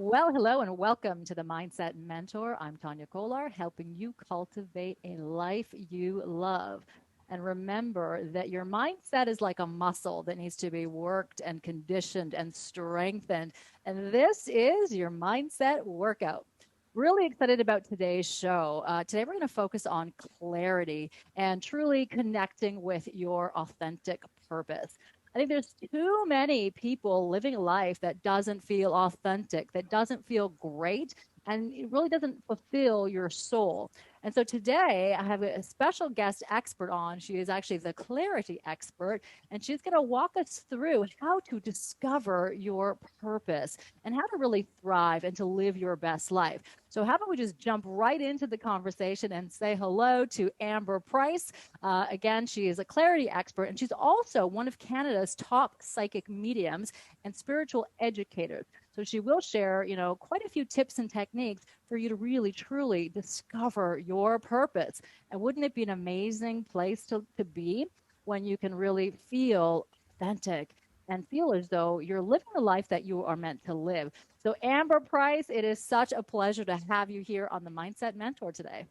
Well, hello and welcome to the Mindset Mentor. I'm Tania Kolar, helping you cultivate a life you love. And remember that your mindset is like a muscle that needs to be worked and conditioned and strengthened. And this is your mindset workout. Really excited about today's show. Today, we're going to focus on clarity and truly connecting with your authentic purpose. I think there's too many people living a life that doesn't feel authentic, that doesn't feel great, and it really doesn't fulfill your soul. And so today I have a special guest expert on. She is actually the clarity expert, and she's going to walk us through how to discover your purpose and how to really thrive and to live your best life. So how about we just jump right into the conversation and say hello to Amber Price. Again, she is a clarity expert, and she's also one of Canada's top psychic mediums and spiritual educators. So she will share, quite a few tips and techniques for you to really, truly discover your purpose. And wouldn't it be an amazing place to be when you can really feel authentic and feel as though you're living the life that you are meant to live? So Amber Price, it is such a pleasure to have you here on the Mindset Mentor today.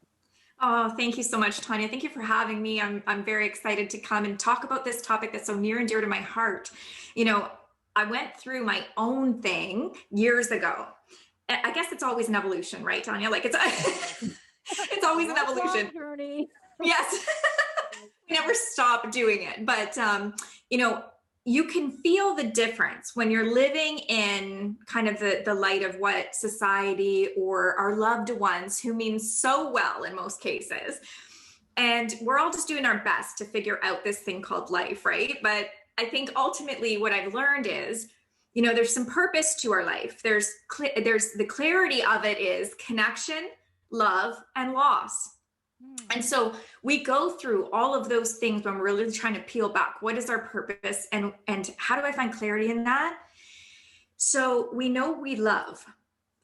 Oh, thank you so much, Tania. Thank you for having me. I'm very excited to come and talk about this topic that's so near and dear to my heart. I went through my own thing years ago. I guess it's always an evolution, right, Tania? Like it's it's always an evolution. Journey. Yes. We never stop doing it. But you can feel the difference when you're living in kind of the light of what society or our loved ones, who mean so well in most cases. And we're all just doing our best to figure out this thing called life, right? But I think ultimately what I've learned is, there's some purpose to our life. There's the clarity of it is connection, love, and loss. And so we go through all of those things when we're really trying to peel back. What is our purpose? And how do I find clarity in that? So we know we love.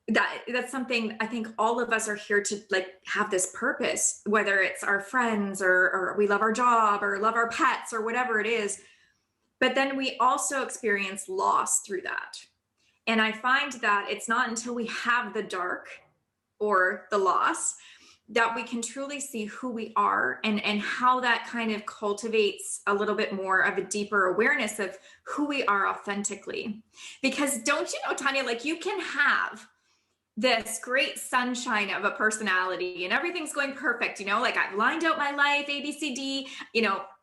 That's something I think all of us are here to have this purpose, whether it's our friends or we love our job or love our pets or whatever it is. But then we also experience loss through that. And I find that it's not until we have the dark or the loss that we can truly see who we are and how that kind of cultivates a little bit more of a deeper awareness of who we are authentically. Because don't you know, Tania, you can have this great sunshine of a personality and everything's going perfect, I've lined out my life, A, B, C, D,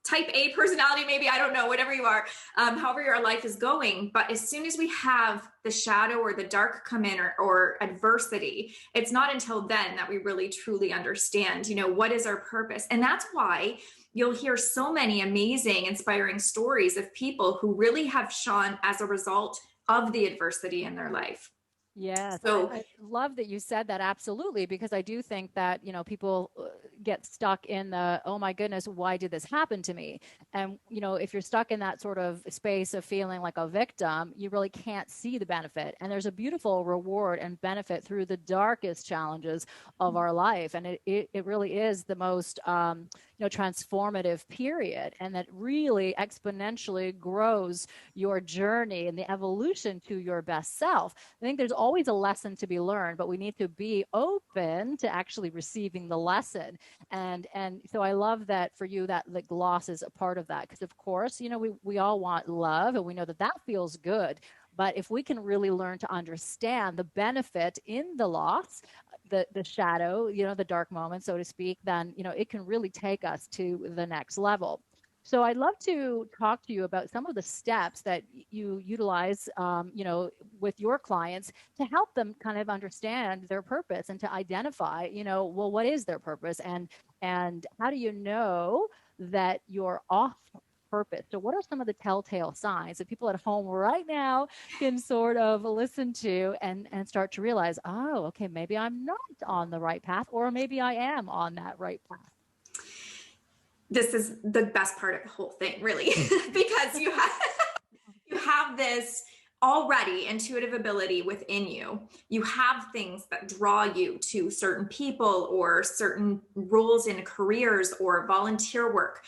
type A personality, maybe, I don't know, whatever you are, however your life is going. But as soon as we have the shadow or the dark come in or adversity, it's not until then that we really truly understand, what is our purpose. And that's why you'll hear so many amazing, inspiring stories of people who really have shone as a result of the adversity in their life. Yes. So I love that you said that. Absolutely. Because I do think that, people get stuck in the, oh my goodness, why did this happen to me? And, if you're stuck in that sort of space of feeling like a victim, you really can't see the benefit. And there's a beautiful reward and benefit through the darkest challenges of our life. And it really is the most, transformative period. And that really exponentially grows your journey and the evolution to your best self. I think there's always a lesson to be learned, but we need to be open to actually receiving the lesson. And so I love that for you, that loss is a part of that. Because of course, we all want love, and we know that feels good. But if we can really learn to understand the benefit in the loss, the shadow, the dark moment, so to speak, then, it can really take us to the next level. So I'd love to talk to you about some of the steps that you utilize, with your clients to help them kind of understand their purpose and to identify, well, what is their purpose and how do you know that you're off purpose? So what are some of the telltale signs that people at home right now can sort of listen to and start to realize, oh, okay, maybe I'm not on the right path, or maybe I am on that right path? This is the best part of the whole thing, really, because you have this already intuitive ability within you. You have things that draw you to certain people or certain roles in careers or volunteer work.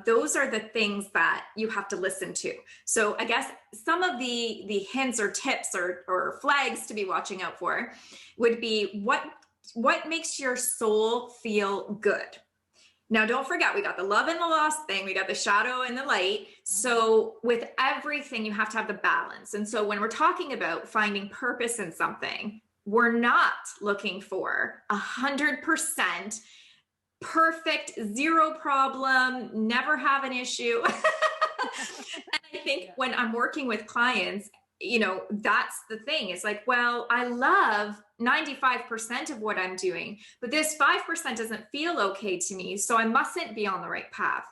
Those are the things that you have to listen to. So I guess some of the hints or tips or flags to be watching out for would be what makes your soul feel good. Now, don't forget, we got the love and the loss thing. We got the shadow and the light. So with everything, you have to have the balance. And so when we're talking about finding purpose in something, we're not looking for 100% perfect, zero problem, never have an issue. And I think when I'm working with clients, you know, that's the thing. It's like, well, I love 95% of what I'm doing, but this 5% doesn't feel okay to me. So I mustn't be on the right path.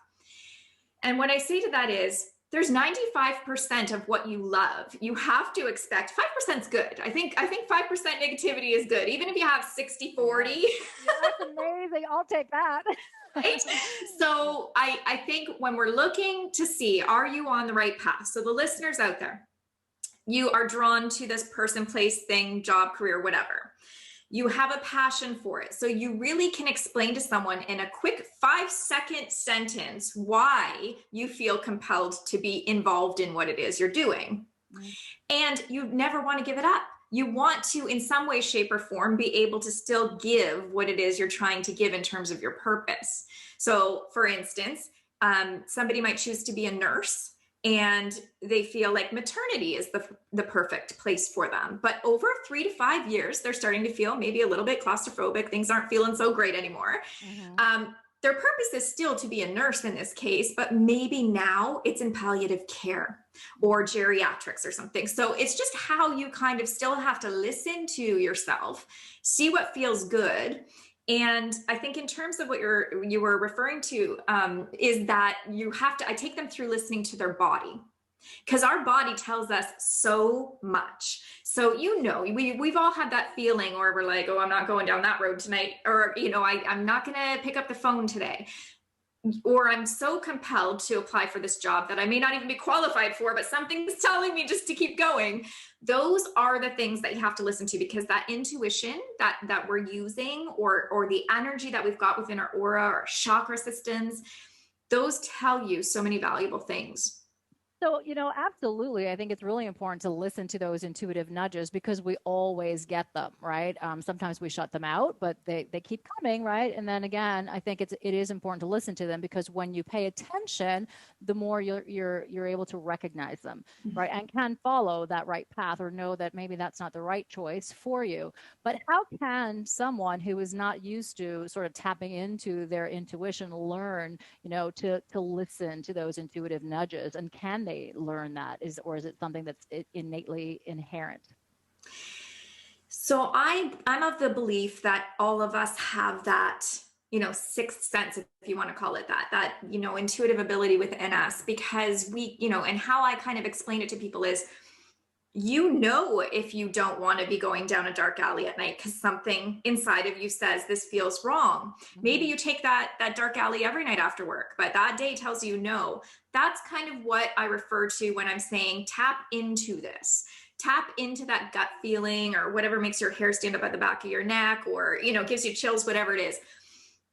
And what I say to that is, there's 95% of what you love. You have to expect 5% is good. I think 5% negativity is good. Even if you have 60-40. Yeah, that's amazing. I'll take that. Right? So I think when we're looking to see, are you on the right path? So the listeners out there, you are drawn to this person, place, thing, job, career, whatever. You have a passion for it. So you really can explain to someone in a quick 5-second sentence why you feel compelled to be involved in what it is you're doing. And you never want to give it up. You want to, in some way, shape, or form, be able to still give what it is you're trying to give in terms of your purpose. So for instance, somebody might choose to be a nurse, and they feel like maternity is the perfect place for them. But over 3 to 5 years, they're starting to feel maybe a little bit claustrophobic. Things aren't feeling so great anymore. Their purpose is still to be a nurse in this case, but maybe now it's in palliative care or geriatrics or something. So it's just how you kind of still have to listen to yourself, see what feels good. And I think in terms of what you were referring to, is that you have to, I take them through listening to their body, because our body tells us so much. So, you know, we've all had that feeling where we're like, oh, I'm not going down that road tonight. Or, you know, I'm not going to pick up the phone today. Or I'm so compelled to apply for this job that I may not even be qualified for, but something's telling me just to keep going. Those are the things that you have to listen to, because that intuition that we're using, or the energy that we've got within our aura, our chakra systems, those tell you so many valuable things. So, you know, absolutely. I think it's really important to listen to those intuitive nudges, because we always get them, right? Sometimes we shut them out, but they keep coming, right? And then again, I think it is important to listen to them, because when you pay attention, the more you're able to recognize them, right? And can follow that right path, or know that maybe that's not the right choice for you. But how can someone who is not used to sort of tapping into their intuition learn, you know, to listen to those intuitive nudges? And can they learn that, or is it something that's innately inherent? So I'm of the belief that all of us have that, you know, sixth sense, if you want to call it that, you know, intuitive ability within us, because we, you know, and how I kind of explain it to people is, you know, if you don't want to be going down a dark alley at night because something inside of you says this feels wrong. Maybe you take that dark alley every night after work, but that day tells you no. That's kind of what I refer to when I'm saying tap into this. Tap into that gut feeling, or whatever makes your hair stand up at the back of your neck, or, you know, gives you chills, whatever it is.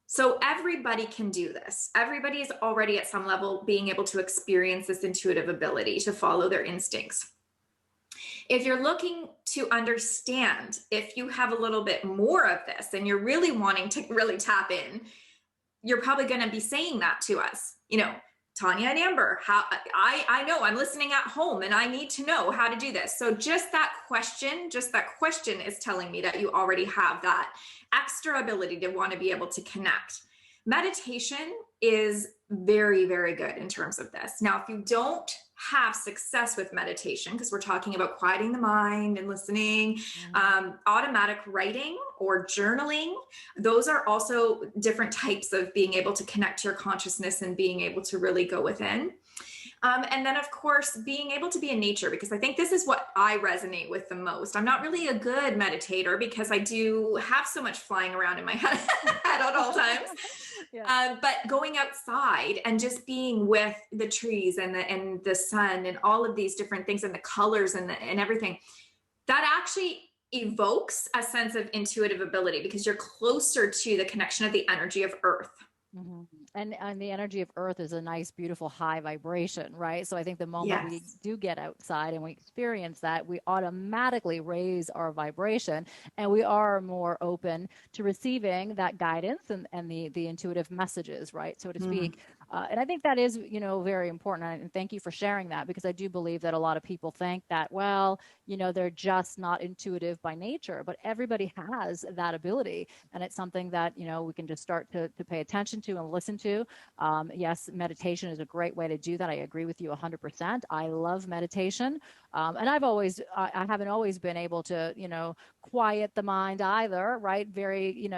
So everybody can do this. Everybody is already at some level being able to experience this intuitive ability to follow their instincts. If you're looking to understand, if you have a little bit more of this and you're really wanting to really tap in, you're probably going to be saying that to us. You know, Tania and Amber, how I know I'm listening at home and I need to know how to do this. So just that question is telling me that you already have that extra ability to want to be able to connect. Meditation is very, very good in terms of this. Now, if you don't have success with meditation, because we're talking about quieting the mind and listening, automatic writing or journaling, those are also different types of being able to connect to your consciousness and being able to really go within. And then, of course, being able to be in nature, because I think this is what I resonate with the most. I'm not really a good meditator because I do have so much flying around in my head at all times. Yeah. But going outside and just being with the trees and the sun and all of these different things and the colors and everything, that actually evokes a sense of intuitive ability because you're closer to the connection of the energy of Earth. Mm-hmm. And the energy of Earth is a nice, beautiful, high vibration, right? So I think the moment we do get outside and we experience that, we automatically raise our vibration and we are more open to receiving that guidance and the intuitive messages, right? So to speak. And I think that is, very important. And thank you for sharing that because I do believe that a lot of people think that, well, they're just not intuitive by nature, but everybody has that ability. And it's something that, we can just start to pay attention to and listen to. Yes, meditation is a great way to do that. I agree with you 100%. I love meditation. And I haven't always been able to, quiet the mind either, right? Very,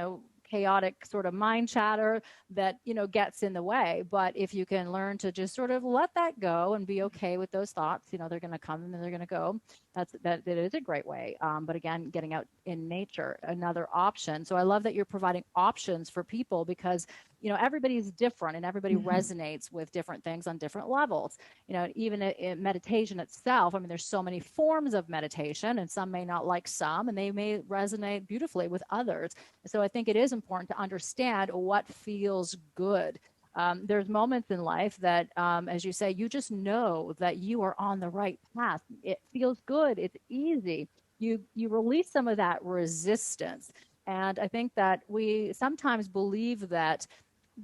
chaotic sort of mind chatter that gets in the way. But if you can learn to just sort of let that go and be okay with those thoughts, they're going to come and they're going to go. That is a great way. But again, getting out in nature, another option. So I love that you're providing options for people because everybody's different and everybody resonates with different things on different levels. Even in meditation itself, I mean, there's so many forms of meditation and some may not like some and they may resonate beautifully with others. So I think it is important to understand what feels good. There's moments in life that, as you say, you just know that you are on the right path. It feels good. It's easy. You release some of that resistance. And I think that we sometimes believe that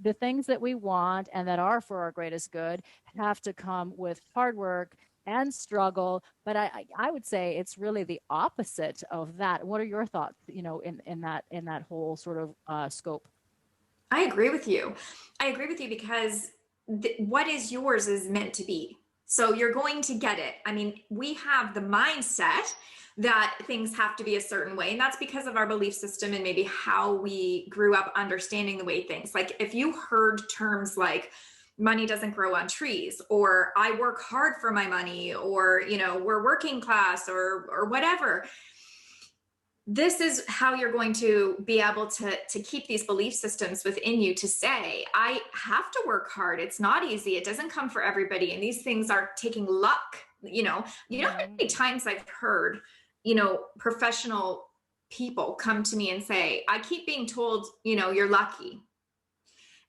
the things that we want and that are for our greatest good have to come with hard work and struggle. But I would say it's really the opposite of that. What are your thoughts, in that whole sort of scope? I agree with you. I agree with you because what is yours is meant to be. So you're going to get it. I mean, we have the mindset that things have to be a certain way. And that's because of our belief system and maybe how we grew up understanding the way things, like if you heard terms like money doesn't grow on trees, or I work hard for my money, or, we're working class or whatever, this is how you're going to be able to keep these belief systems within you to say, I have to work hard. It's not easy. It doesn't come for everybody. And these things are taking luck. How many times I've heard, professional people come to me and say, I keep being told, you're lucky.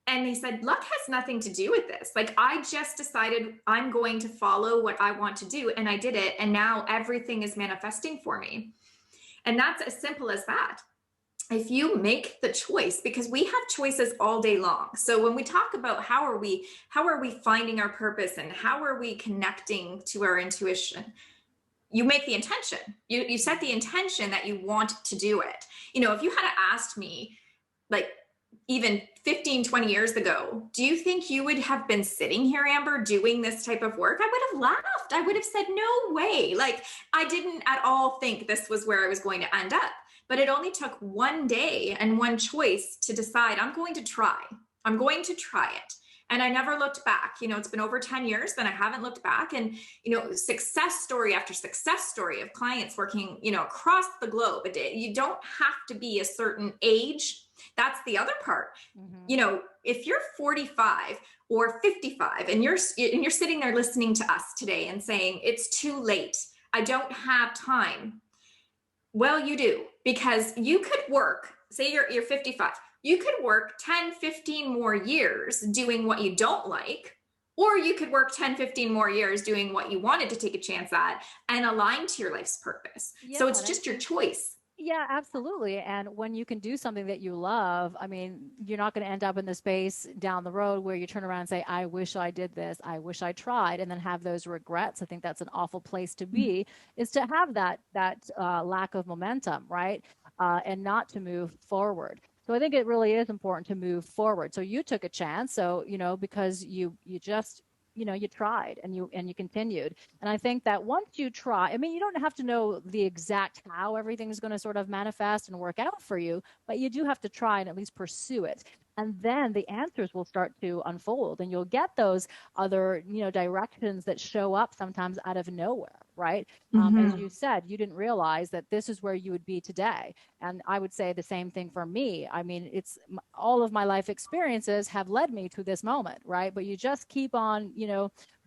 And they said, luck has nothing to do with this. Like, I just decided I'm going to follow what I want to do. And I did it. And now everything is manifesting for me. And that's as simple as that. If you make the choice, because we have choices all day long. So when we talk about how are we finding our purpose and how are we connecting to our intuition, you make the intention. You set the intention that you want to do it. If you had asked me, like, even 15, 20 years ago, do you think you would have been sitting here, Amber, doing this type of work? I would have laughed. I would have said, no way. Like, I didn't at all think this was where I was going to end up. But it only took one day and one choice to decide, I'm going to try. I'm going to try it. And I never looked back. It's been over 10 years, then I haven't looked back. And, success story after success story of clients working, across the globe. You don't have to be a certain age. That's the other part. If you're 45 or 55 and you're sitting there listening to us today and saying, it's too late, I don't have time. Well, you do, because you could work, say you're 55, you could work 10, 15 more years doing what you don't like, or you could work 10, 15 more years doing what you wanted to take a chance at and align to your life's purpose. Yeah, so it's just your choice. Yeah, absolutely. And when you can do something that you love, I mean, you're not going to end up in the space down the road where you turn around and say, I wish I did this. I wish I tried, and then have those regrets. I think that's an awful place to be, is to have that lack of momentum, right? And not to move forward. So I think it really is important to move forward. So you took a chance. So, because you just you tried and you continued. And I think that once you try, I mean, you don't have to know the exact how everything's going to sort of manifest and work out for you, but you do have to try and at least pursue it. And then the answers will start to unfold, and you'll get those other, directions that show up sometimes out of nowhere, right? As you said, you didn't realize that this is where you would be today. And I would say the same thing for me. I mean, it's all of my life experiences have led me to this moment, right? But you just keep on,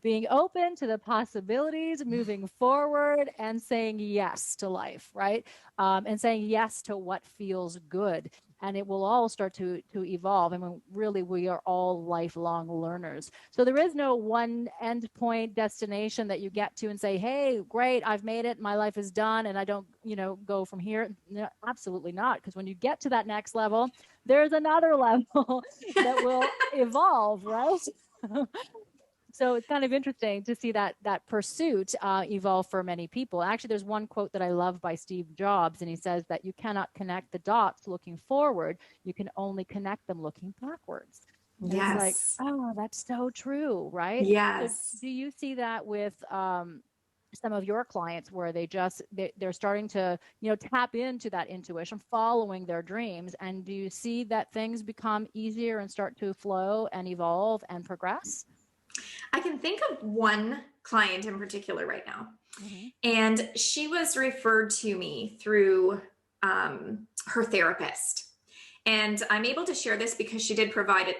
being open to the possibilities, moving forward, and saying yes to life, right? And saying yes to what feels good. And it will all start to evolve. I mean, really, we are all lifelong learners. So there is no one end point destination that you get to and say, hey, great, I've made it, my life is done, and I don't, go from here. No, absolutely not. Because when you get to that next level, there's another level that will evolve, right? So it's kind of interesting to see that pursuit evolve for many people. Actually, there's one quote that I love by Steve Jobs, and he says that you cannot connect the dots looking forward. You can only connect them looking backwards. And Yes. It's like, oh, that's so true, right? Yes. So do you see that with some of your clients where they're starting to, tap into that intuition, following their dreams? And do you see that things become easier and start to flow and evolve and progress? I can think of one client in particular right now. And she was referred to me through her therapist. And I'm able to share this because she did provide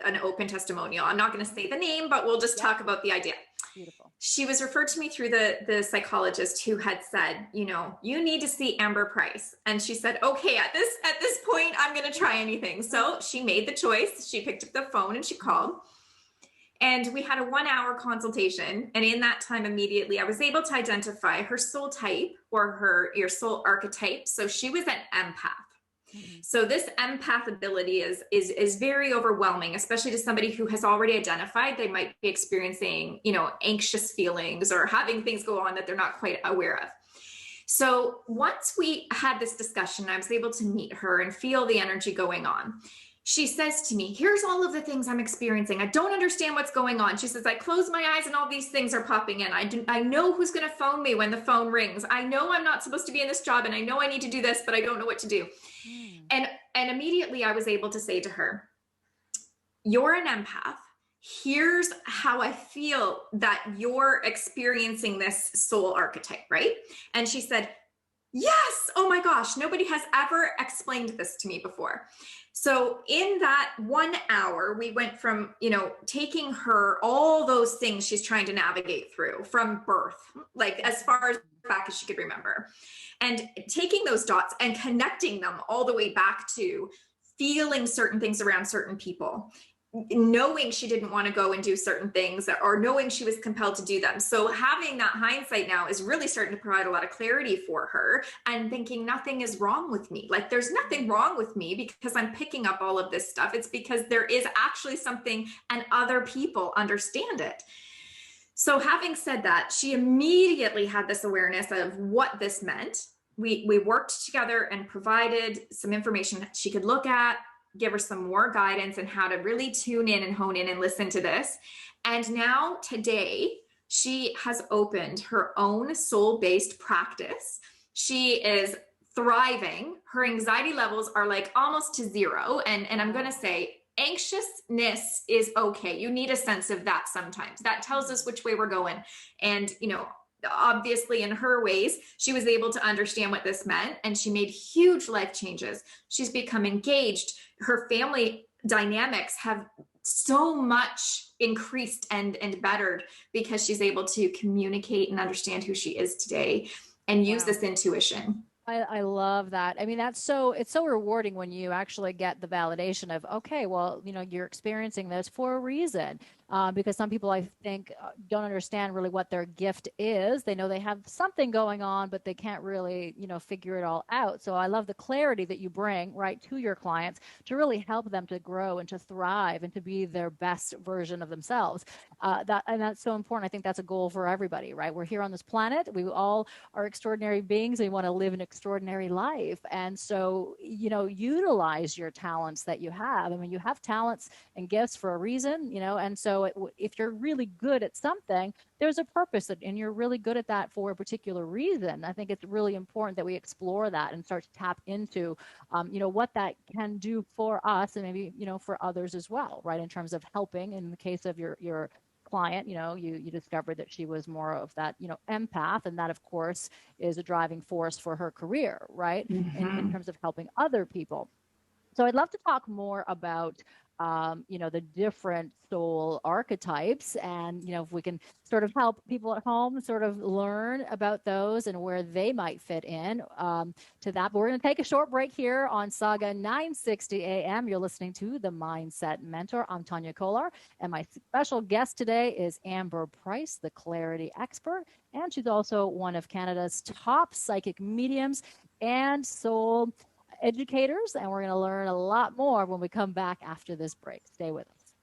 an open testimonial. I'm not going to say the name, but we'll just talk about the idea. Beautiful. She was referred to me through the psychologist who had said, you need to see Amber Price. And she said, okay, at this point, I'm going to try anything. So she made the choice. She picked up the phone and she called. And we had a 1-hour consultation. And in that time, immediately, I was able to identify her soul type or your soul archetype. So she was an empath. So this empath ability is very overwhelming, especially to somebody who has already identified they might be experiencing, anxious feelings or having things go on that they're not quite aware of. So once we had this discussion, I was able to meet her and feel the energy going on. She says to me, here's all of the things I'm experiencing. I don't understand what's going on. She says, I close my eyes and all these things are popping in. I know who's going to phone me when the phone rings. I know I'm not supposed to be in this job and I know I need to do this, but I don't know what to do. And immediately I was able to say to her, you're an empath. Here's how I feel that you're experiencing this soul archetype, right? And she said, yes, oh my gosh, nobody has ever explained this to me before. So in that 1 hour, we went from, taking her all those things she's trying to navigate through from birth, like as far back as she could remember, and taking those dots and connecting them all the way back to feeling certain things around certain people, knowing she didn't want to go and do certain things or knowing she was compelled to do them. So having that hindsight now is really starting to provide a lot of clarity for her and thinking nothing is wrong with me. Like there's nothing wrong with me because I'm picking up all of this stuff. It's because there is actually something and other people understand it. So having said that, she immediately had this awareness of what this meant. We worked together and provided some information she could look at, give her some more guidance on how to really tune in and hone in and listen to this. And now today, she has opened her own soul-based practice. She is thriving. Her anxiety levels are like almost to zero. And I'm going to say anxiousness is okay. You need a sense of that sometimes. That tells us which way we're going. And, obviously in her ways, she was able to understand what this meant and she made huge life changes. She's become engaged. Her family dynamics have so much increased and bettered because she's able to communicate and understand who she is today and use this intuition. I love that. I mean, it's so rewarding when you actually get the validation of, okay, well, you're experiencing this for a reason. Because some people, I think, don't understand really what their gift is. They know they have something going on, but they can't really, figure it all out. So I love the clarity that you bring right to your clients to really help them to grow and to thrive and to be their best version of themselves. And that's so important. I think that's a goal for everybody, right? We're here on this planet. We all are extraordinary beings. We want to live an extraordinary life. And so, utilize your talents that you have. I mean, you have talents and gifts for a reason, and so if you're really good at something, there's a purpose, and you're really good at that for a particular reason. I think it's really important that we explore that and start to tap into, what that can do for us, and maybe, for others as well, right? In terms of helping. In the case of your client, you discovered that she was more of that, empath, and that of course is a driving force for her career, right? In terms of helping other people. So I'd love to talk more about, the different soul archetypes, and, if we can sort of help people at home sort of learn about those and where they might fit in to that. But we're going to take a short break here on Sauga 960 AM. You're listening to The Mindset Mentor. I'm Tania Kolar, and my special guest today is Amber Price, the clarity expert, and she's also one of Canada's top psychic mediums and soul educators, and we're going to learn a lot more when we come back after this break. Stay with us.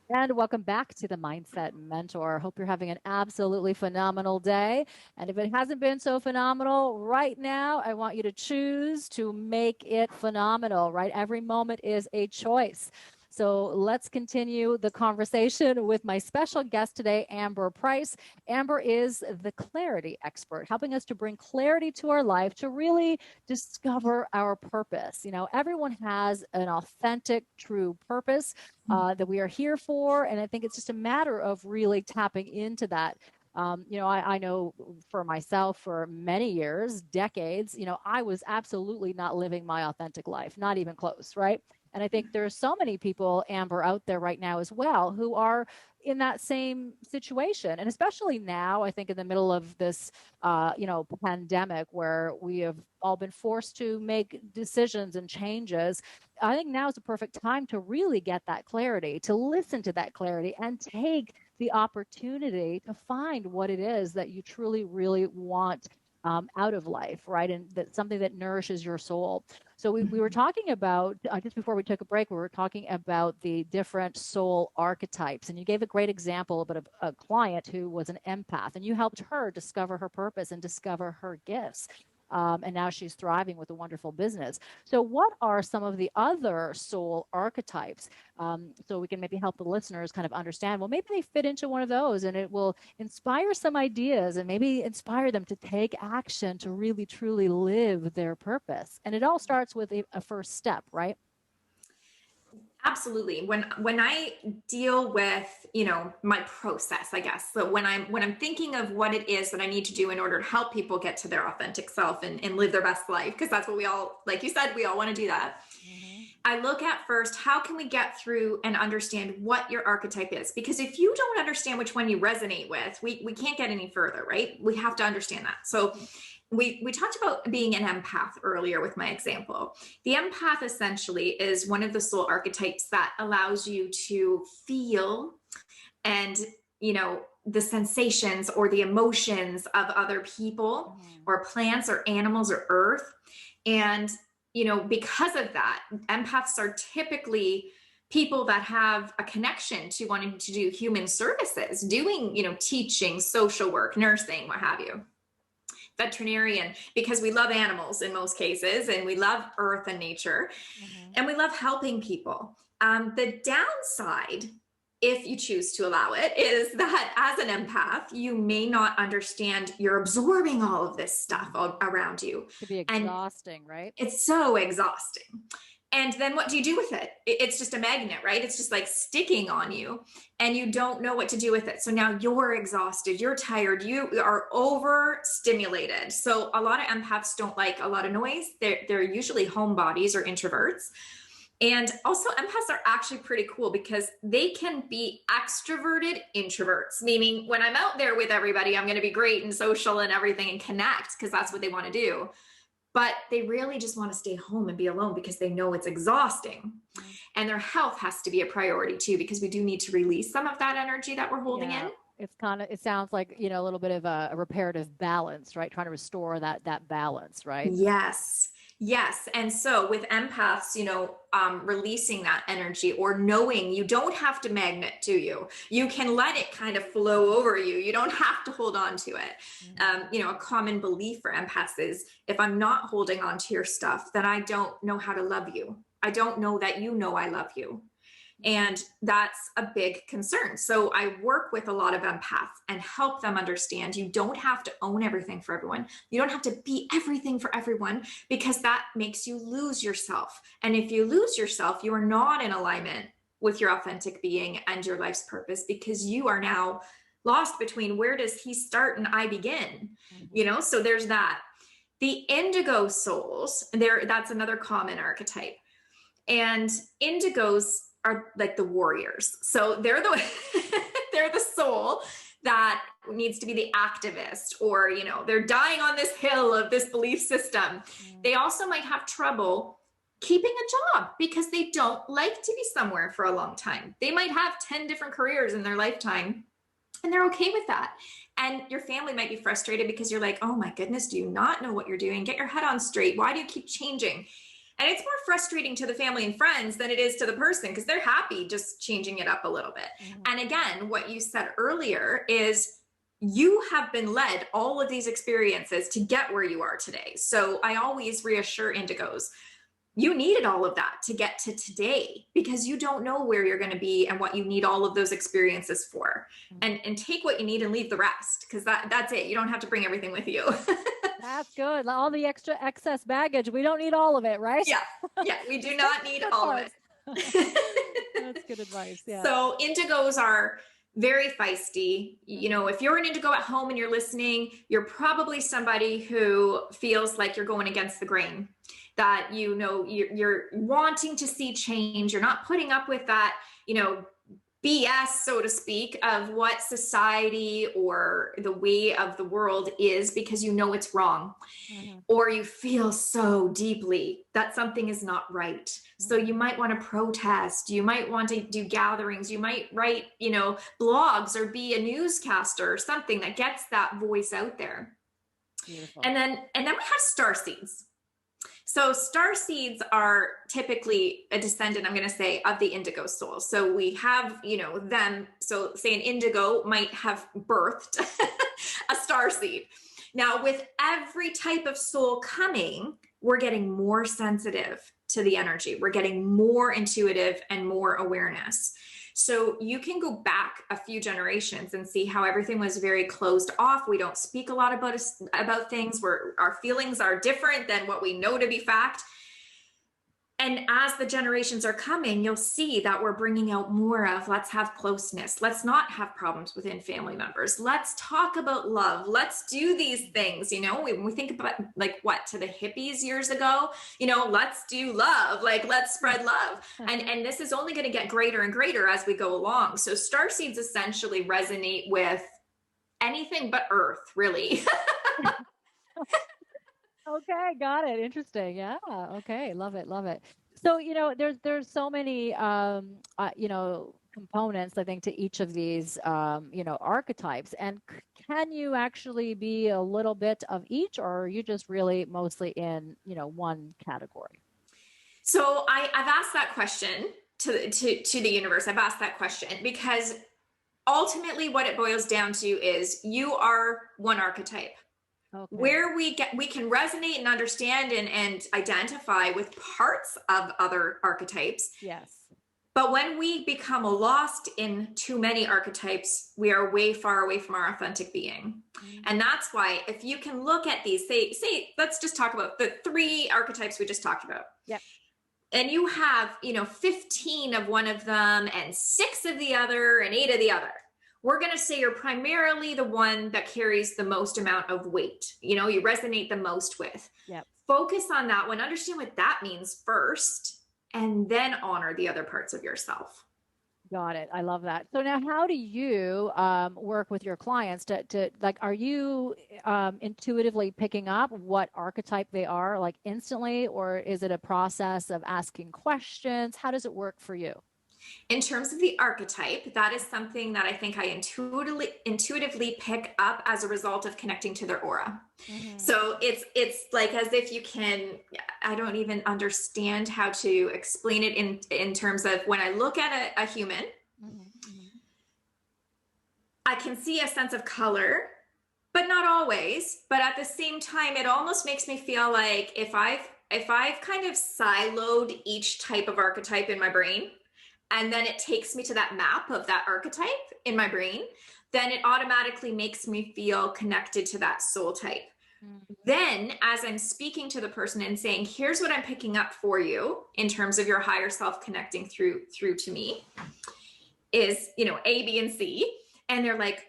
And welcome back to the Mindset Mentor. Hope you're having an absolutely phenomenal day. And if it hasn't been so phenomenal right now, I want you to choose to make it phenomenal, right? Every moment is a choice. So let's continue the conversation with my special guest today, Amber Price. Amber is the clarity expert, helping us to bring clarity to our life, to really discover our purpose. Everyone has an authentic, true purpose that we are here for. And I think it's just a matter of really tapping into that. I know for myself, for many years, decades, I was absolutely not living my authentic life, not even close, right? And I think there's so many people, Amber, out there right now as well, who are in that same situation. And especially now, I think in the middle of this, pandemic, where we have all been forced to make decisions and changes, I think now is the perfect time to really get that clarity, to listen to that clarity, and take the opportunity to find what it is that you truly, really want out of life, right? And that's something that nourishes your soul. So we were talking about, just before we took a break, we were talking about the different soul archetypes. And you gave a great example about a client who was an empath, and you helped her discover her purpose and discover her gifts. And now she's thriving with a wonderful business. So what are some of the other soul archetypes? So we can maybe help the listeners kind of understand, well, maybe they fit into one of those, and it will inspire some ideas and maybe inspire them to take action to really, truly live their purpose. And it all starts with a first step, right? Absolutely. When I deal with, my process, I guess, so when I'm thinking of what it is that I need to do in order to help people get to their authentic self and live their best life, because that's what we all, like you said, we all want to do that. Mm-hmm. I look at first, how can we get through and understand what your archetype is? Because if you don't understand which one you resonate with, we can't get any further, right? We have to understand that. So we talked about being an empath earlier with my example. The empath essentially is one of the soul archetypes that allows you to feel and, the sensations or the emotions of other people or plants or animals or earth. And, because of that, empaths are typically people that have a connection to wanting to do human services, doing, teaching, social work, nursing, what have you. Veterinarian, because we love animals in most cases, and we love earth and nature, and we love helping people. The downside, if you choose to allow it, is that as an empath, you may not understand you're absorbing all of this stuff around you. It could be exhausting, right? It's so exhausting. And then what do you do with it? It's just a magnet, right? It's just like sticking on you, and you don't know what to do with it. So now you're exhausted, you're tired, you are overstimulated. So a lot of empaths don't like a lot of noise. They're usually homebodies or introverts. And also empaths are actually pretty cool because they can be extroverted introverts, meaning when I'm out there with everybody, I'm going to be great and social and everything and connect because that's what they want to do. But they really just want to stay home and be alone because they know it's exhausting. And their health has to be a priority too, because we do need to release some of that energy that we're holding in. It sounds like, a little bit of a reparative balance, right? Trying to restore that balance, right? Yes. And so with empaths, releasing that energy or knowing you don't have to magnet to you. You can let it kind of flow over you. You don't have to hold on to it. A common belief for empaths is if I'm not holding on to your stuff, then I don't know how to love you. I don't know that I love you. And that's a big concern. So I work with a lot of empaths and help them understand you don't have to own everything for everyone. You don't have to be everything for everyone, because that makes you lose yourself. And if you lose yourself, you are not in alignment with your authentic being and your life's purpose, because you are now lost between where does he start and I begin, you know? So there's that. The indigo souls, that's another common archetype. And indigos are like the warriors. So they're the they're the soul that needs to be the activist, or, you know, they're dying on this hill of this belief system. They also might have trouble keeping a job because they don't like to be somewhere for a long time. They might have 10 different careers in their lifetime, and they're okay with that. And your family might be frustrated because you're like, oh my goodness, do you not know what you're doing? Get your head on straight. Why do you keep changing? And it's more frustrating to the family and friends than it is to the person, because they're happy just changing it up a little bit. And again, what you said earlier is you have been led all of these experiences to get where you are today. So I always reassure indigos, you needed all of that to get to today, because you don't know where you're going to be and what you need all of those experiences for. And take what you need and leave the rest, because that's it. You don't have to bring everything with you. That's good. All the extra excess baggage, we don't need all of it, right? Yeah, we do not need all of it. That's good advice. Yeah. So indigos are very feisty. You know, if you're an indigo at home and you're listening, you're probably somebody who feels like you're going against the grain, that, you know, you're wanting to see change. You're not putting up with that, you know, BS, so to speak, of what society or the way of the world is, because you know it's wrong. Or you feel so deeply that something is not right. So you might want to protest. You might want to do gatherings. You might write, you know, blogs, or be a newscaster or something that gets that voice out there. Beautiful. And then we have star seeds. So star seeds are typically a descendant, I'm going to say, of the indigo soul. So we have, you know, them. So say an indigo might have birthed a star seed. Now, with every type of soul coming, we're getting more sensitive to the energy. We're getting more intuitive and more awareness. So you can go back a few generations and see how everything was very closed off. We don't speak a lot about things where our feelings are different than what we know to be fact. And as the generations are coming, you'll see that we're bringing out more of, let's have closeness. Let's not have problems within family members. Let's talk about love. Let's do these things. You know, when we think about, like, what, to the hippies years ago, you know, let's do love, like, let's spread love. And this is only going to get greater and greater as we go along. So starseeds essentially resonate with anything but Earth, really. Okay, got it. Interesting. Yeah. Okay, love it, love it. So, you know, there's so many you know, components, I think, to each of these you know, archetypes. And can you actually be a little bit of each, or are you just really mostly in, you know, one category? So I've asked that question to the universe. I've asked that question because ultimately what it boils down to is you are one archetype. Okay. Where we can resonate and understand and identify with parts of other archetypes. Yes. But when we become lost in too many archetypes, we are way far away from our authentic being. And that's why, if you can look at these, say, let's just talk about the 3 archetypes we just talked about. Yep. And you have, you know, 15 of one of them and 6 of the other and 8 of the other. We're going to say you're primarily the one that carries the most amount of weight, you know, you resonate the most with. Yep. Focus on that one, understand what that means first, and then honor the other parts of yourself. Got it. I love that. So now, how do you work with your clients to like, are you intuitively picking up what archetype they are, like, instantly, or is it a process of asking questions? How does it work for you? In terms of the archetype, that is something that I think I intuitively pick up as a result of connecting to their aura. So it's like as if you can, I don't even understand how to explain it in terms of when I look at a human, I can see a sense of color, but not always. But at the same time, it almost makes me feel like if I've kind of siloed each type of archetype in my brain, and then it takes me to that map of that archetype in my brain, then it automatically makes me feel connected to that soul type. Then as I'm speaking to the person and saying, here's what I'm picking up for you in terms of your higher self connecting through to me is, you know, A, B, and C. And they're like,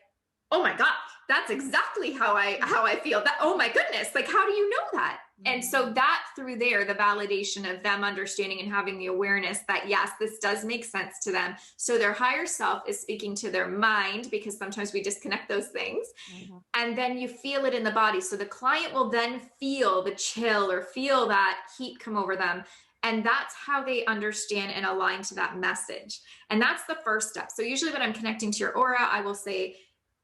oh my God, that's exactly how I feel. That, oh my goodness, like, how do you know that? And so that through there, the validation of them understanding and having the awareness that, yes, this does make sense to them. So their higher self is speaking to their mind, because sometimes we disconnect those things. And then you feel it in the body. So the client will then feel the chill or feel that heat come over them. And that's how they understand and align to that message. And that's the first step. So usually when I'm connecting to your aura, I will say,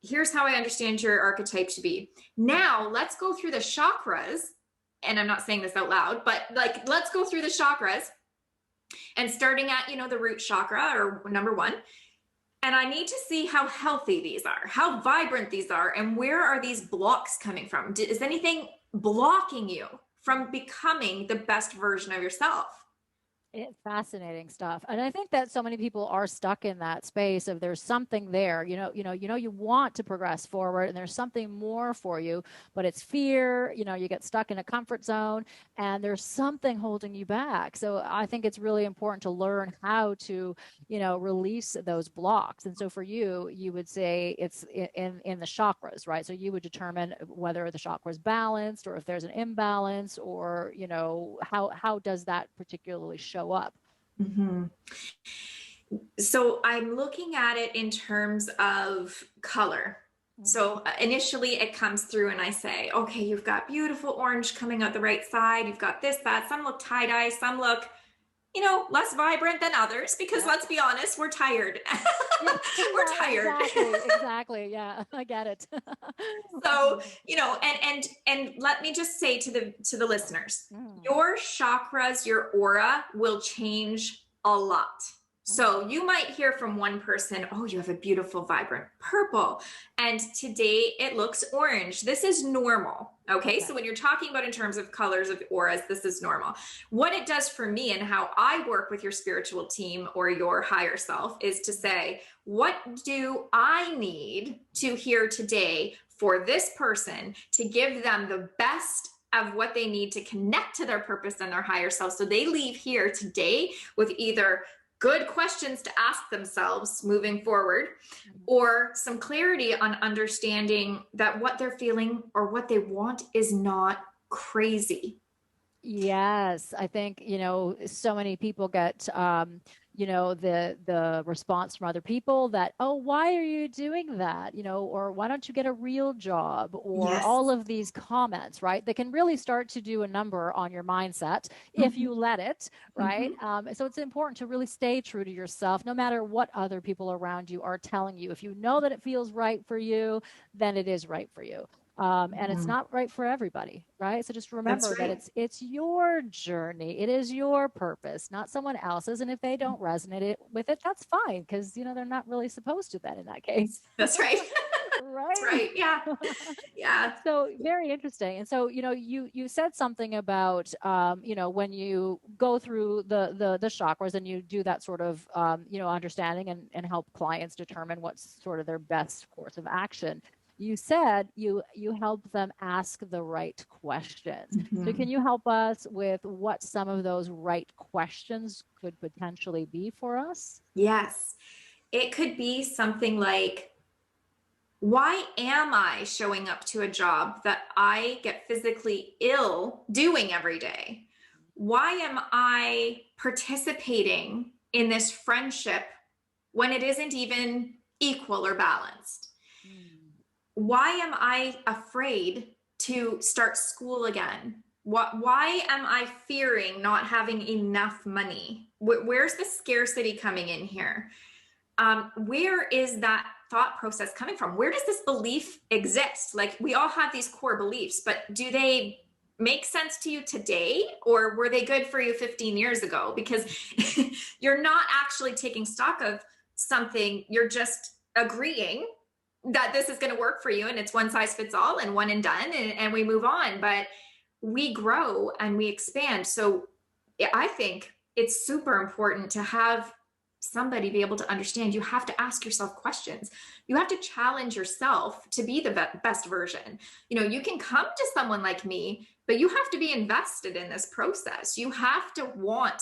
here's how I understand your archetype to be. Now let's go through the chakras. And I'm not saying this out loud, but like, let's go through the chakras, and starting at, you know, the root chakra or number 1. And I need to see how healthy these are, how vibrant these are, and where are these blocks coming from? Is anything blocking you from becoming the best version of yourself? It's fascinating stuff. And I think that so many people are stuck in that space of there's something there, you want to progress forward and there's something more for you, but it's fear, you get stuck in a comfort zone and there's something holding you back. So I think it's really important to learn how to, release those blocks. And so for you, you would say it's in the chakras, right? So you would determine whether the chakra is balanced or if there's an imbalance or, how does that particularly show up? So I'm looking at it in terms of color. So initially it comes through and I say, okay, you've got beautiful orange coming out the right side. You've got this, that, some look tie-dye, some look, less vibrant than others, because let's be honest, we're tired. We're tired. Exactly. Yeah, I get it. So, and let me just say to the listeners, your chakras, your aura will change a lot. So you might hear from one person, oh, you have a beautiful, vibrant purple. And today it looks orange. This is normal. Okay. So when you're talking about in terms of colors of auras, this is normal. What it does for me and how I work with your spiritual team or your higher self is to say, what do I need to hear today for this person to give them the best of what they need to connect to their purpose and their higher self? So they leave here today with either good questions to ask themselves moving forward, or some clarity on understanding that what they're feeling or what they want is not crazy. Yes, I think, so many people get, the response from other people that, oh, why are you doing that? Or why don't you get a real job? Or all of these comments, right? They can really start to do a number on your mindset if you let it, right? So it's important to really stay true to yourself, no matter what other people around you are telling you. If you know that it feels right for you, then it is right for you. And it's not right for everybody, right? So just remember that it's your journey. It is your purpose, not someone else's. And if they don't resonate with it, that's fine, because, they're not really supposed to then in that case. That's right. Right. That's right. Yeah. Yeah. So very interesting. And so, you said something about, when you go through the chakras and you do that sort of, understanding and help clients determine what's sort of their best course of action. You said you help them ask the right questions. So can you help us with what some of those right questions could potentially be for us? Yes. It could be something like, why am I showing up to a job that I get physically ill doing every day? Why am I participating in this friendship when it isn't even equal or balanced? Why am I afraid to start school again? Why am I fearing not having enough money? Where's the scarcity coming in here? Where is that thought process coming from? Where does this belief exist? Like, we all have these core beliefs, but do they make sense to you today, or were they good for you 15 years ago? Because you're not actually taking stock of something. You're just agreeing that this is going to work for you and it's one size fits all and one and done, and we move on. But we grow and we expand. So I think it's super important to have somebody be able to understand, you have to ask yourself questions. You have to challenge yourself to be the best version. You know, you can come to someone like me, but you have to be invested in this process. You have to want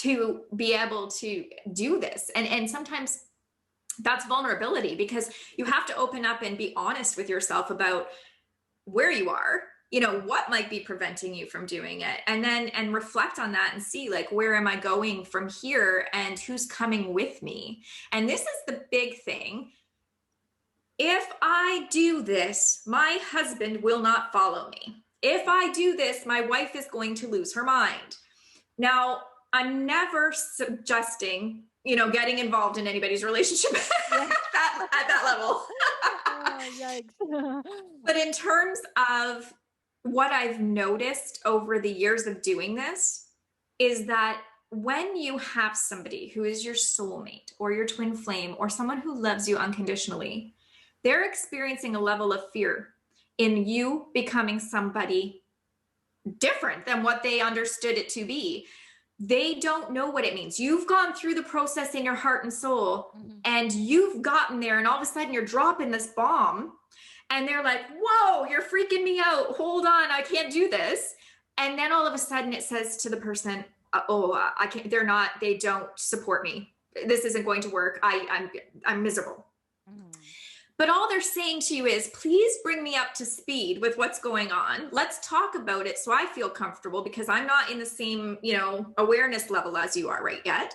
to be able to do this. And sometimes that's vulnerability, because you have to open up and be honest with yourself about where you are, you know, what might be preventing you from doing it, and reflect on that and see, like, where am I going from here and who's coming with me? And this is the big thing. If I do this, my husband will not follow me. If I do this, my wife is going to lose her mind. Now, I'm never suggesting, you know, getting involved in anybody's relationship at that level. Oh, yikes. But in terms of what I've noticed over the years of doing this, is that when you have somebody who is your soulmate or your twin flame or someone who loves you unconditionally, they're experiencing a level of fear in you becoming somebody different than what they understood it to be. They don't know what it means. You've gone through the process in your heart and soul, and you've gotten there, and all of a sudden you're dropping this bomb, and they're like, whoa, you're freaking me out. Hold on, I can't do this. And then all of a sudden it says to the person, I can't, they don't support me. This isn't going to work. I'm miserable. But all they're saying to you is, please bring me up to speed with what's going on. Let's talk about it so I feel comfortable, because I'm not in the same, you know, awareness level as you are right yet.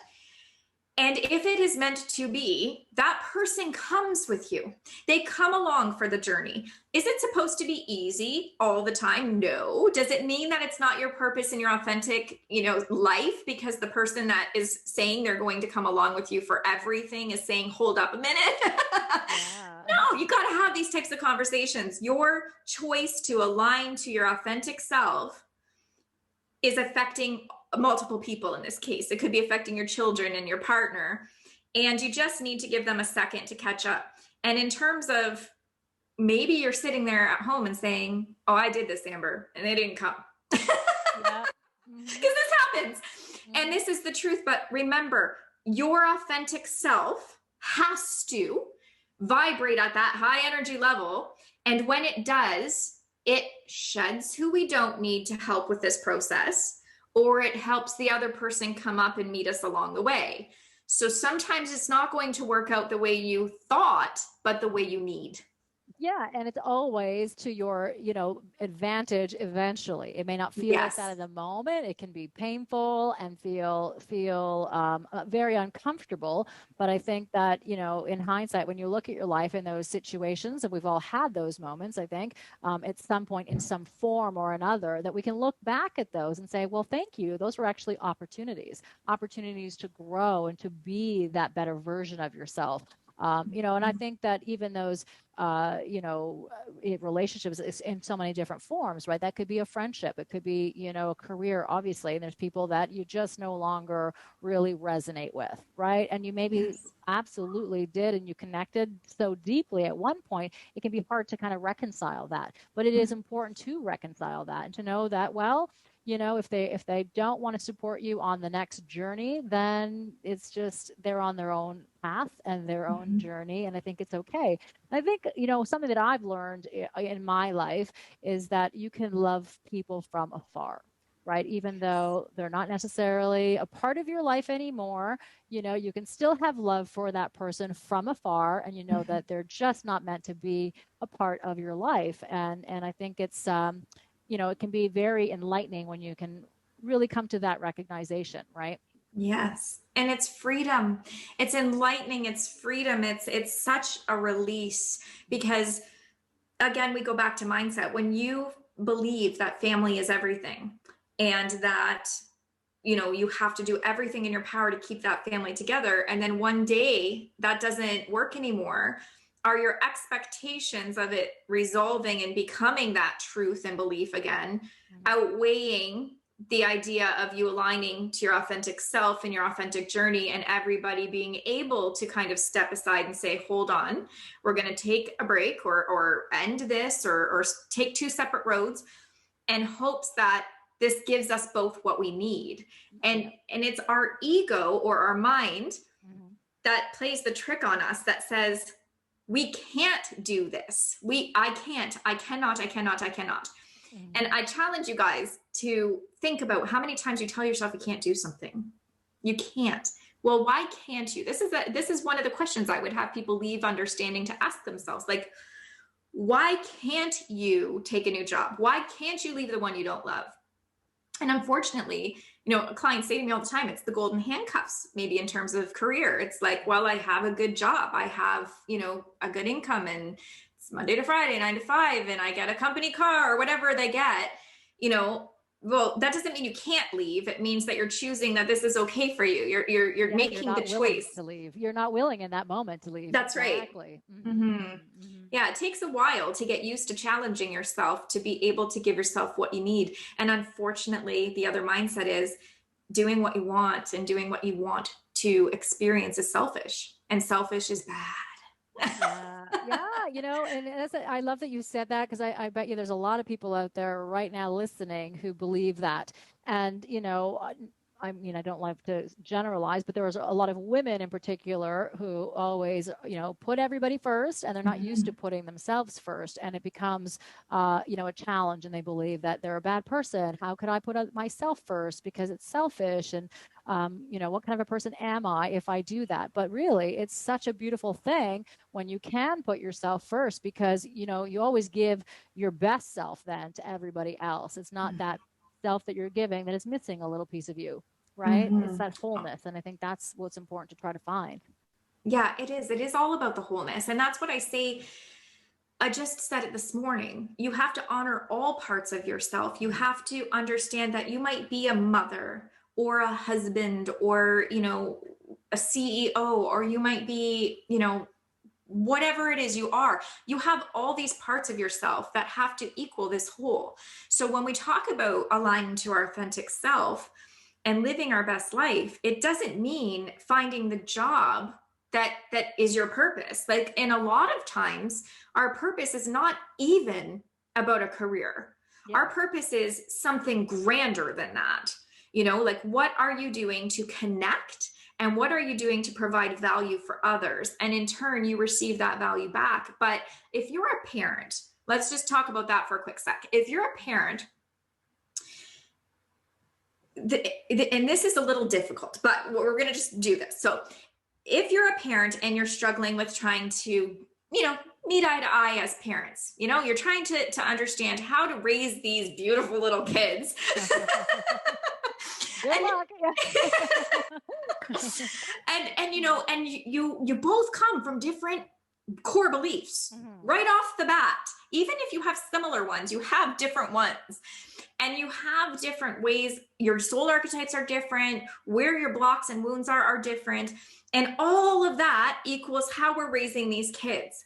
And if it is meant to be, that person comes with you. They come along for the journey. Is it supposed to be easy all the time? No. Does it mean that it's not your purpose and your authentic, you know, life, because the person that is saying they're going to come along with you for everything is saying, hold up a minute? Yeah. No, you got to have these types of conversations. Your choice to align to your authentic self is affecting multiple people in this case. It could be affecting your children and your partner, and you just need to give them a second to catch up. And in terms of, maybe you're sitting there at home and saying, oh, I did this, Amber, and they didn't come. Yeah. Because this happens. And this is the truth. But remember, your authentic self has to vibrate at that high energy level. And when it does, it sheds who we don't need to help with this process, or it helps the other person come up and meet us along the way. So sometimes it's not going to work out the way you thought, but the way you need. Yeah. And it's always to your, you know, advantage eventually. It may not feel like that at the moment. It can be painful and feel very uncomfortable. But I think that, you know, in hindsight, when you look at your life in those situations, and we've all had those moments, I think, at some point in some form or another, that we can look back at those and say, well, thank you. Those were actually opportunities to grow and to be that better version of yourself. You know, and I think that even those, you know, relationships in so many different forms, right? That could be a friendship. It could be, you know, a career, obviously. And there's people that you just no longer really resonate with, right? And you maybe absolutely did, and you connected so deeply at one point, it can be hard to kind of reconcile that. But it is important to reconcile that and to know that, well, you know, if they don't want to support you on the next journey, then it's just they're on their own path and their own journey. And I think it's okay. I think, you know, something that I've learned in my life is that you can love people from afar, right? Even though they're not necessarily a part of your life anymore, you know, you can still have love for that person from afar, and you know that they're just not meant to be a part of your life. And I think it's, you know, it can be very enlightening when you can really come to that recognition, right? Yes. And it's freedom. It's enlightening. It's freedom. It's such a release, because again, we go back to mindset. When you believe that family is everything, and that, you know, you have to do everything in your power to keep that family together, and then one day that doesn't work anymore, are your expectations of it resolving and becoming that truth and belief again outweighing the idea of you aligning to your authentic self and your authentic journey, and everybody being able to kind of step aside and say, hold on, we're going to take a break or end this or take two separate roads, and hopes that this gives us both what we need. And it's our ego or our mind that plays the trick on us that says, we can't do this. I cannot. Mhm. And I challenge you guys to think about how many times you tell yourself you can't do something. You can't. Well, why can't you? This is one of the questions I would have people leave understanding to ask themselves. Like, why can't you take a new job? Why can't you leave the one you don't love? And unfortunately, clients say to me all the time, it's the golden handcuffs, maybe in terms of career. It's like, well, I have a good job. I have, a good income, and it's Monday to Friday, 9 to 5, and I get a company car or whatever they get, well, that doesn't mean you can't leave. It means that you're choosing that this is okay for you. You're making the choice to leave. You're not willing in that moment to leave. That's exactly. Right. Yeah, it takes a while to get used to challenging yourself, to be able to give yourself what you need. And unfortunately, the other mindset is doing what you want and doing what you want to experience is selfish, and selfish is bad. And I love that you said that, because I bet you there's a lot of people out there right now listening who believe that. And, I don't like to generalize, but there was a lot of women in particular who always, put everybody first, and they're not used to putting themselves first. And it becomes, a challenge, and they believe that they're a bad person. How could I put myself first? Because it's selfish. And, what kind of a person am I if I do that? But really, it's such a beautiful thing when you can put yourself first, because, you always give your best self then to everybody else. It's not that self that you're giving that is missing a little piece of you, right? It's that wholeness. And I think that's what's important to try to find. Yeah, it is. It is all about the wholeness. And that's what I say. I just said it this morning. You have to honor all parts of yourself. You have to understand that you might be a mother or a husband or, a CEO, or you might be, whatever it is you are. You have all these parts of yourself that have to equal this whole. So when we talk about aligning to our authentic self and living our best life, it doesn't mean finding the job that is your purpose. Like, in a lot of times, our purpose is not even about a career. Yeah. Our purpose is something grander than that. Like, what are you doing to connect? And what are you doing to provide value for others? And in turn, you receive that value back. But if you're a parent, let's just talk about that for a quick sec. If you're a parent, and this is a little difficult, but we're going to just do this. So if you're a parent and you're struggling with trying to, meet eye to eye as parents, you're trying to understand how to raise these beautiful little kids. Good luck. and you both come from different core beliefs right off the bat. Even if you have similar ones, you have different ones, and you have different ways. Your soul archetypes are different, where your blocks and wounds are different, and all of that equals how we're raising these kids.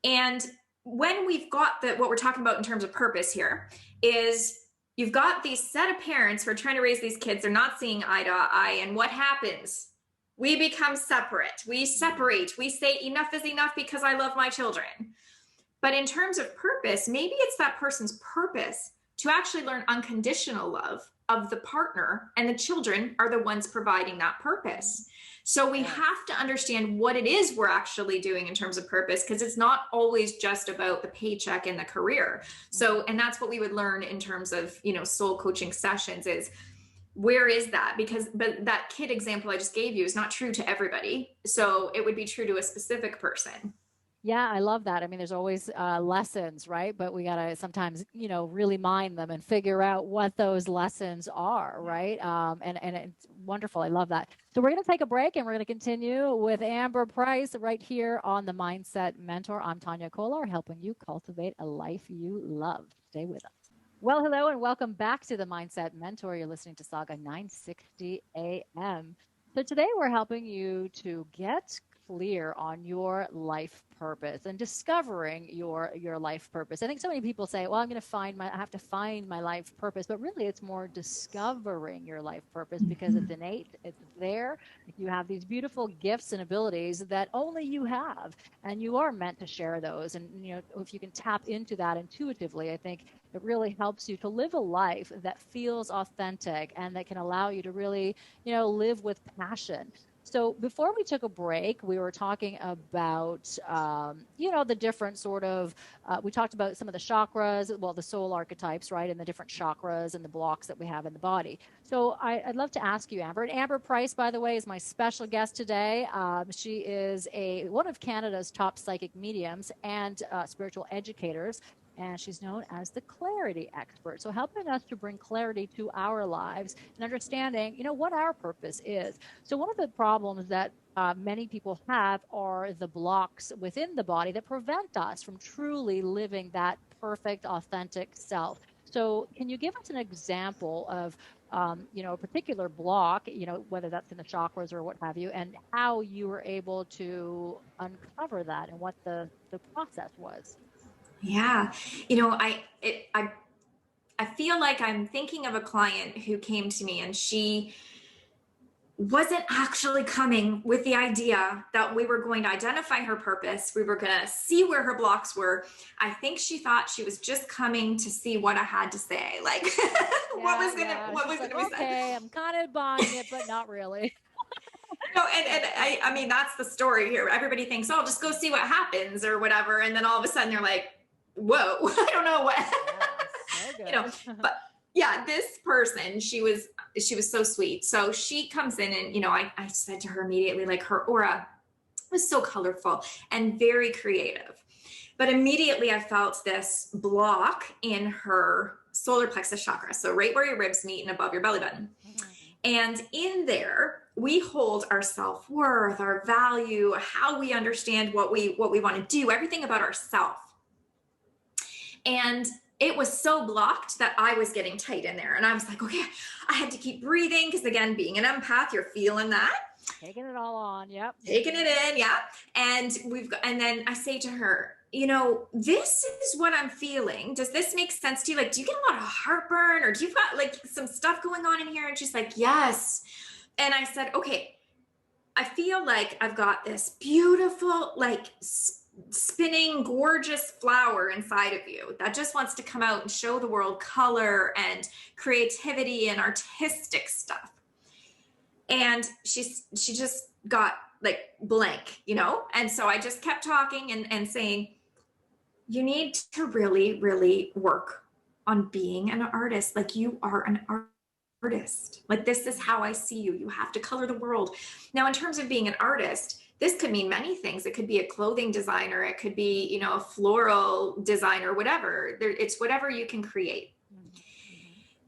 And when we've got what we're talking about in terms of purpose here is, you've got these set of parents who are trying to raise these kids. They're not seeing eye to eye. And what happens? We become separate. We separate. We say enough is enough because I love my children. But in terms of purpose, maybe it's that person's purpose to actually learn unconditional love of the partner, and the children are the ones providing that purpose. So we have to understand what it is we're actually doing in terms of purpose, because it's not always just about the paycheck and the career. So, and that's what we would learn in terms of, soul coaching sessions is, where is that? But that kid example I just gave you is not true to everybody. So it would be true to a specific person. Yeah, I love that. I mean, there's always lessons, right? But we got to sometimes, really mind them and figure out what those lessons are, right? And it's wonderful. I love that. So we're going to take a break, and we're going to continue with Amber Price right here on the Mindset Mentor. I'm Tania Kolar, helping you cultivate a life you love. Stay with us. Well, hello, and welcome back to the Mindset Mentor. You're listening to Sauga 960 AM. So today we're helping you to get clear on your life purpose and discovering your life purpose. I think so many people say, well, I have to find my life purpose, but really it's more discovering your life purpose, because it's innate, it's there. You have these beautiful gifts and abilities that only you have, and you are meant to share those. And, if you can tap into that intuitively, I think it really helps you to live a life that feels authentic and that can allow you to really, live with passion. So before we took a break, we were talking about, the different sort of, we talked about some of the chakras, well, the soul archetypes, right? And the different chakras and the blocks that we have in the body. So I'd love to ask you, Amber. And Amber Price, by the way, is my special guest today. She is one of Canada's top psychic mediums and spiritual educators. And she's known as the clarity expert. So helping us to bring clarity to our lives and understanding, what our purpose is. So one of the problems that many people have are the blocks within the body that prevent us from truly living that perfect, authentic self. So can you give us an example of, a particular block, whether that's in the chakras or what have you, and how you were able to uncover that and what the process was? Yeah. I feel like I'm thinking of a client who came to me and she wasn't actually coming with the idea that we were going to identify her purpose. We were going to see where her blocks were. I think she thought she was just coming to see what I had to say. Like what was going to be said. Okay, I'm kind of buying it, but not really. No, and I mean, that's the story here. Everybody thinks, oh, just go see what happens or whatever. And then all of a sudden they're like, whoa, I don't know what, but yeah, this person, she was so sweet. So she comes in and, I said to her immediately, like her aura was so colorful and very creative. But immediately I felt this block in her solar plexus chakra. So right where your ribs meet and above your belly button. Mm-hmm. And in there, we hold our self-worth, our value, how we understand what we want to do, everything about ourselves. And it was so blocked that I was getting tight in there. And I was like, okay, I had to keep breathing because, again, being an empath, you're feeling that. Taking it all on. Yep. Taking it in. Yeah. And then I say to her, this is what I'm feeling. Does this make sense to you? Like, do you get a lot of heartburn or do you got like some stuff going on in here? And she's like, yes. And I said, okay, I feel like I've got this beautiful, like spinning, gorgeous flower inside of you that just wants to come out and show the world color and creativity and artistic stuff. And she just got like blank, And so I just kept talking and saying, you need to really, really work on being an artist. Like you are an artist. Like this is how I see you. You have to color the world. Now, in terms of being an artist, this could mean many things. It could be a clothing designer. It could be, a floral designer, whatever. It's whatever you can create.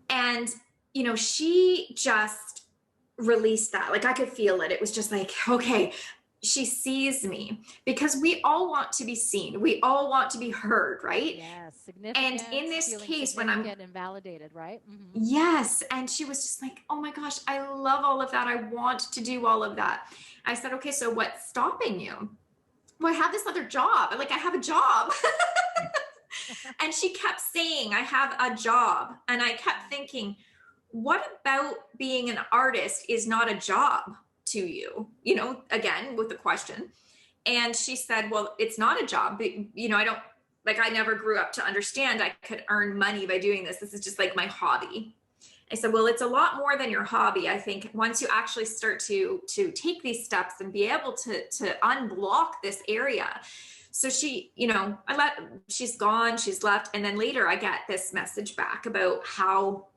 And, she just released that. Like I could feel it. It was just like, okay, she sees me because we all want to be seen. We all want to be heard, right? Yes, significant. And in this case, when I'm invalidated, right? Mm-hmm. Yes. And she was just like, oh my gosh, I love all of that. I want to do all of that. I said, okay, so what's stopping you? Well, I have this other job. Like I have a job. And she kept saying, I have a job. And I kept thinking, what about being an artist is not a job to you? Again, with the question. And she said, well, it's not a job, but I never grew up to understand I could earn money by doing this. This is just like my hobby. I said, well, it's a lot more than your hobby. I think once you actually start to take these steps and be able to unblock this area. So she, she's gone, she's left. And then later I get this message back about how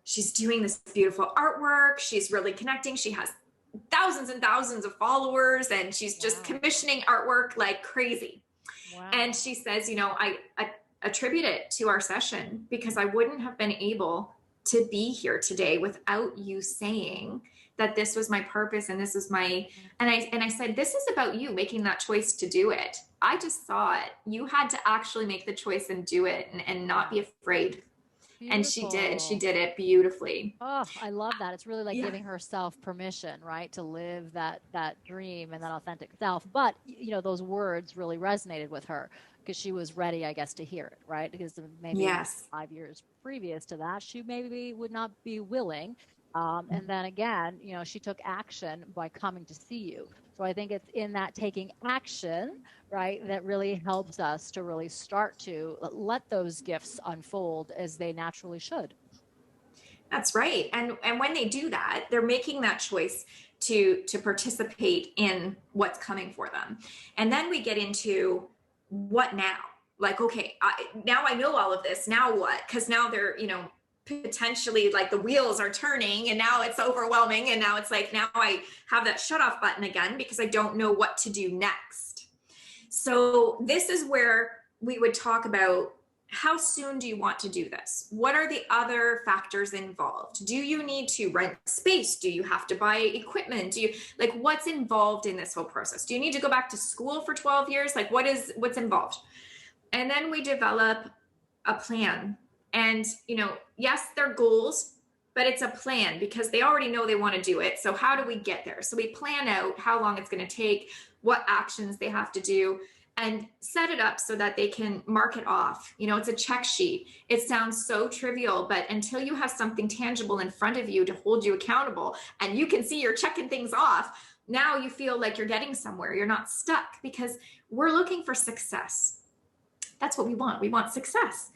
she's doing this beautiful artwork. She's really connecting. She has thousands and thousands of followers and she's just commissioning artwork like crazy. Wow. And she says, I attribute it to our session because I wouldn't have been able to be here today without you saying that this was my purpose and this was my, and I said, this is about you making that choice to do it. I just saw it. You had to actually make the choice and do it and not be afraid. Beautiful. And she did it beautifully. Oh, I love that. It's really like giving herself permission, right? To live that dream and that authentic self. But, those words really resonated with her because she was ready, I guess, to hear it, right? Because maybe 5 years previous to that, she maybe would not be willing. And then again, she took action by coming to see you. So I think it's in that taking action, right, that really helps us to really start to let those gifts unfold as they naturally should. That's right. And when they do that, they're making that choice to participate in what's coming for them. And then we get into what now? Like, okay, now I know all of this. Now what? Because now they're, potentially like the wheels are turning and now it's overwhelming. And now it's like, now I have that shut off button again because I don't know what to do next. So this is where we would talk about, how soon do you want to do this? What are the other factors involved? Do you need to rent space? Do you have to buy equipment? Do you, like, what's involved in this whole process? Do you need to go back to school for 12 years? Like, what's involved? And then we develop a plan. And, yes, they're goals, but it's a plan because they already know they want to do it. So how do we get there? So we plan out how long it's going to take, what actions they have to do, and set it up so that they can mark it off. It's a check sheet. It sounds so trivial, but until you have something tangible in front of you to hold you accountable and you can see you're checking things off, now you feel like you're getting somewhere. You're not stuck, because we're looking for success. That's what we want. We want success.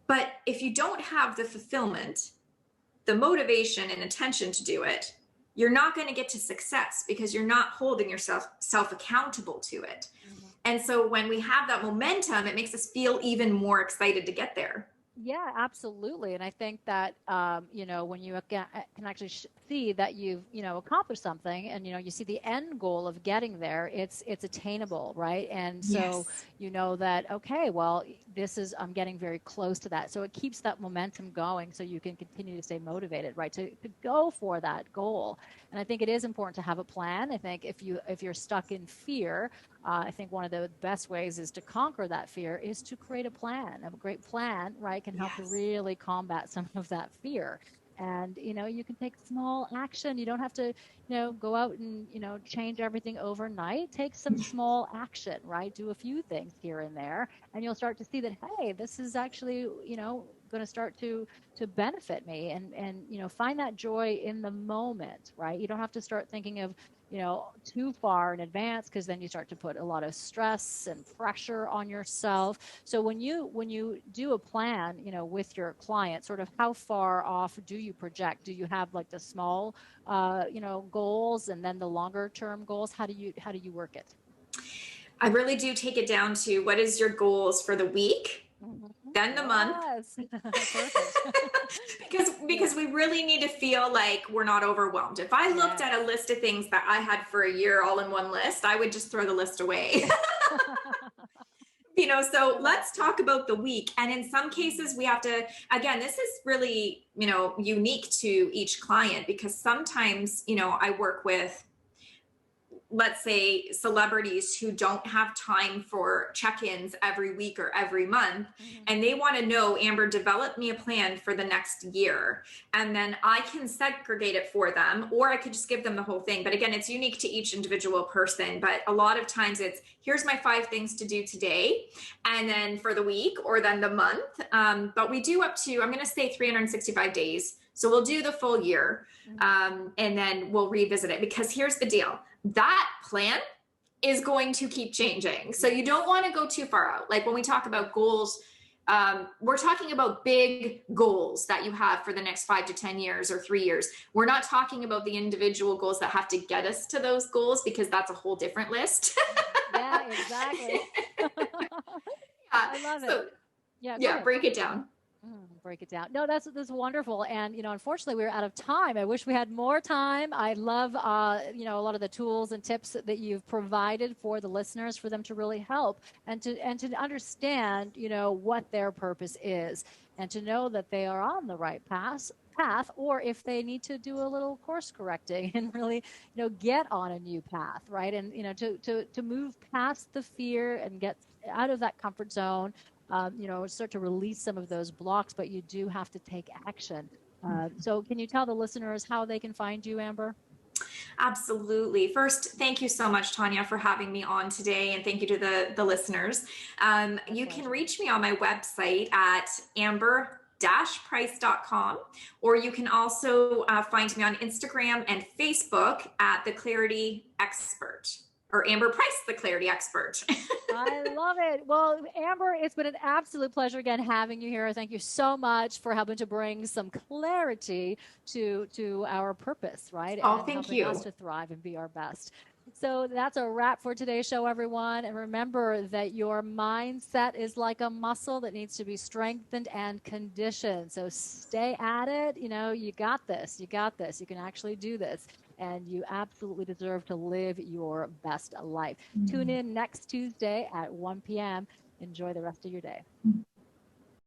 But if you don't have the fulfillment, the motivation and attention to do it, you're not going to get to success because you're not holding yourself accountable to it. Mm-hmm. And so when we have that momentum, it makes us feel even more excited to get there. Yeah, absolutely. And I think that, when you can actually see that you've, accomplished something and, you see the end goal of getting there, it's attainable, right? And so Yes. you know that, okay, well, I'm getting very close to that. So it keeps that momentum going so you can continue to stay motivated, right? To go for that goal. And I think it is important to have a plan. I think if you're stuck in fear, I think one of the best ways is to conquer that fear is to create a plan. A great plan, right, can help to really combat some of that fear. And, you can take small action. You don't have to, go out and, change everything overnight. Take some small action, right? Do a few things here and there. And you'll start to see that, hey, this is actually, going to start to benefit me, and find that joy in the moment, right? You don't have to start thinking of, too far in advance, because then you start to put a lot of stress and pressure on yourself. So when you do a plan, with your client, sort of how far off do you project? Do you have like the small, goals and then the longer term goals? How do you work it? I really do take it down to, what is your goals for the week? Mm-hmm. Then the month. because we really need to feel like we're not overwhelmed. If I looked at a list of things that I had for a year all in one list, I would just throw the list away. So let's talk about the week. And in some cases we have to, again, this is really, unique to each client, because sometimes, I work with, let's say, celebrities who don't have time for check-ins every week or every month. Mm-hmm. And they want to know, Amber, develop me a plan for the next year. And then I can segregate it for them, or I could just give them the whole thing. But again, it's unique to each individual person. But a lot of times it's, here's my 5 things to do today, and then for the week, or then the month. But we do up to, I'm going to say 365 days. So we'll do the full year, and then we'll revisit it, because here's the deal. That plan is going to keep changing. So you don't want to go too far out. Like when we talk about goals, we're talking about big goals that you have for the next 5 to 10 years or 3 years. We're not talking about the individual goals that have to get us to those goals, because that's a whole different list. Yeah, exactly. I love it. Yeah, break it down. Break it down. No, that's wonderful. And, unfortunately we're out of time. I wish we had more time. I love, a lot of the tools and tips that you've provided for the listeners, for them to really help and to understand, what their purpose is, and to know that they are on the right path, or if they need to do a little course correcting and really, get on a new path, right? And, to move past the fear and get out of that comfort zone, start to release some of those blocks, but you do have to take action. So can you tell the listeners how they can find you, Amber? Absolutely. First, thank you so much, Tania, for having me on today. And thank you to the listeners. You can reach me on my website at amber-price.com, or you can also find me on Instagram and Facebook at The Clarity Expert, or Amber Price, The Clarity Expert. I love it. Well, Amber, it's been an absolute pleasure again having you here. Thank you so much for helping to bring some clarity to our purpose, right? Oh, And thank helping you. us to thrive and be our best. So that's a wrap for today's show, everyone. And remember that your mindset is like a muscle that needs to be strengthened and conditioned. So stay at it. You know, you got this. You got this. You can actually do this. And you absolutely deserve to live your best life. Tune in next Tuesday at 1 p.m. Enjoy the rest of your day.